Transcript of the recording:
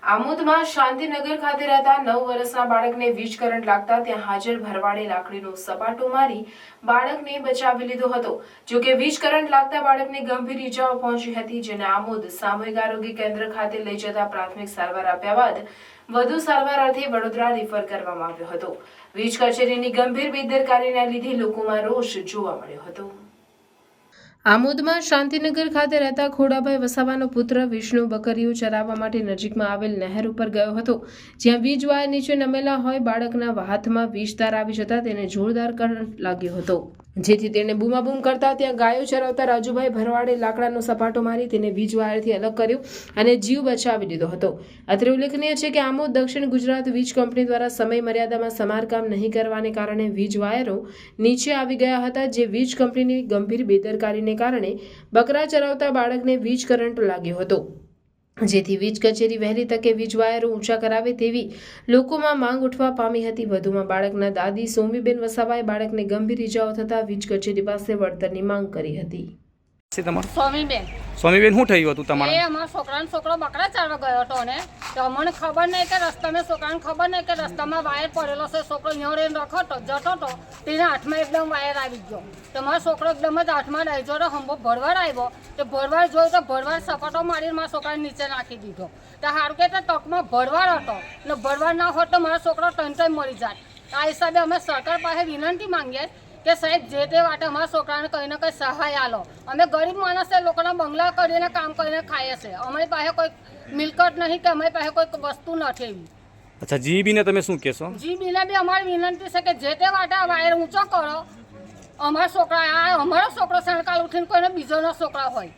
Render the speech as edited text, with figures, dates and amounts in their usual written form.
આમોદમાં શાંતિનગર ખાતે રહેતા 9 વર્ષના બાળકને વીજ કરંટ લાગતા ત્યાં હાજર ભરવાડે લાકડીનો સપાટો મારી બાળકને બચાવી લીધો હતો। જો કે વીજ કરંટ લાગતા બાળકને ગંભીર ઈજાઓ પહોંચી હતી, જેને આમોદ સામૂહિક આરોગ્ય કેન્દ્ર ખાતે લઈ જતા પ્રાથમિક સારવાર આપ્યા બાદ વધુ સારવાર અર્થે વડોદરા રિફર કરવામાં આવ્યો હતો। વીજ કચેરીની ગંભીર બેદરકારીના લીધે લોકોમાં રોષ જોવા મળ્યો હતો। આમોદમાં શાંતિનગર ખાતે રહેતા ખોડાભાઈ વસાવાનો પુત્ર વિષ્ણુ બકરીઓ ચરાવવા માટે નજીકમાં આવેલ નહેર ઉપર ગયો હતો, જ્યાં વીજ વાયર નીચે નમેલા હોય બાળકના હાથમાં વીજ તાર આવી જતા તેને જોરદાર કરંટ લાગ્યો હતો, જેથી તેને બૂમાબૂમ કરતા ત્યાં ગાયો ચરાવતા રાજુભાઈ ભરવાડે લાકડાનો સપાટો મારી તેને વીજ વાયરથી અલગ કર્યો અને જીવ બચાવી લીધો હતો। અત્રે ઉલ્લેખનીય છે કે આમોદ દક્ષિણ ગુજરાત વીજ કંપની દ્વારા સમય મર્યાદામાં સમારકામ નહીં કરવાને કારણે વીજ વાયરો નીચે આવી ગયા હતા, જે વીજ કંપનીની ગંભીર બેદરકારીને કારણે બકરા ચરાવતા બાળકને વીજ કરંટ લાગ્યો હતો, જેથી વીજ કચેરી વહેલી તકે વીજ વાયરો ઊંચા કરાવે તેવી લોકોમાં માંગ ઉઠવા પામી હતી। વધુમાં બાળકના દાદી સોમીબેન વસાવાએ બાળકને ગંભીર ઈજાઓ થતા વીજ કચેરી પાસે વળતરની માંગ કરી હતી। સોમીબેન શું થયું હતું તમારે? એ અમારા છોકરો બકરા ચારવા ગયો હતો ને તો અમને ખબર નહીં કે રસ્તામાં છોકરાને ખબર નહીં કે રસ્તામાં વાયર પડેલો છે। છોકરો ન્યોડે રખતો જતો હતો, તેના હાથમાં એકદમ વાયર આવી ગયો તો મારો છોકરો એકદમ જ હાથમાં ડાયજો તો હંબો ભરવાડ આવ્યો તો ભરવાડ જોયું તો ભરવાડ સપાટો મારીને મારા છોકરાને નીચે નાખી દીધો। તો સારું કે તકમાં ભરવાડ હતો ને ભરવાડ ના હોત તો મારો છોકરો ટંટાઈ મરી જાય। આ હિસાબે અમે સરકાર પાસે વિનંતી માંગીએ કે સાહેબ જે તે વાટે અમારા છોકરાને કંઈ ને કંઈ સહાય આલો। અમે ગરીબ માણસ છે, લોકોના બંગલા કરીને કામ કરીને ખાઈએ છીએ, અમારી પાસે કોઈ મિલકત નહીં કે અમારી પાસે કોઈ વસ્તુ નથી એવી। અચ્છા, જીબીને તમે શું કહેશો? જીબીને બી અમારી વિનંતી છે કે જે તે વાટે આ વાયર ઊંચો કરો। અમારો છોકરો સણકાલ ઉઠીને કોઈને બીજોનો છોકરા હોય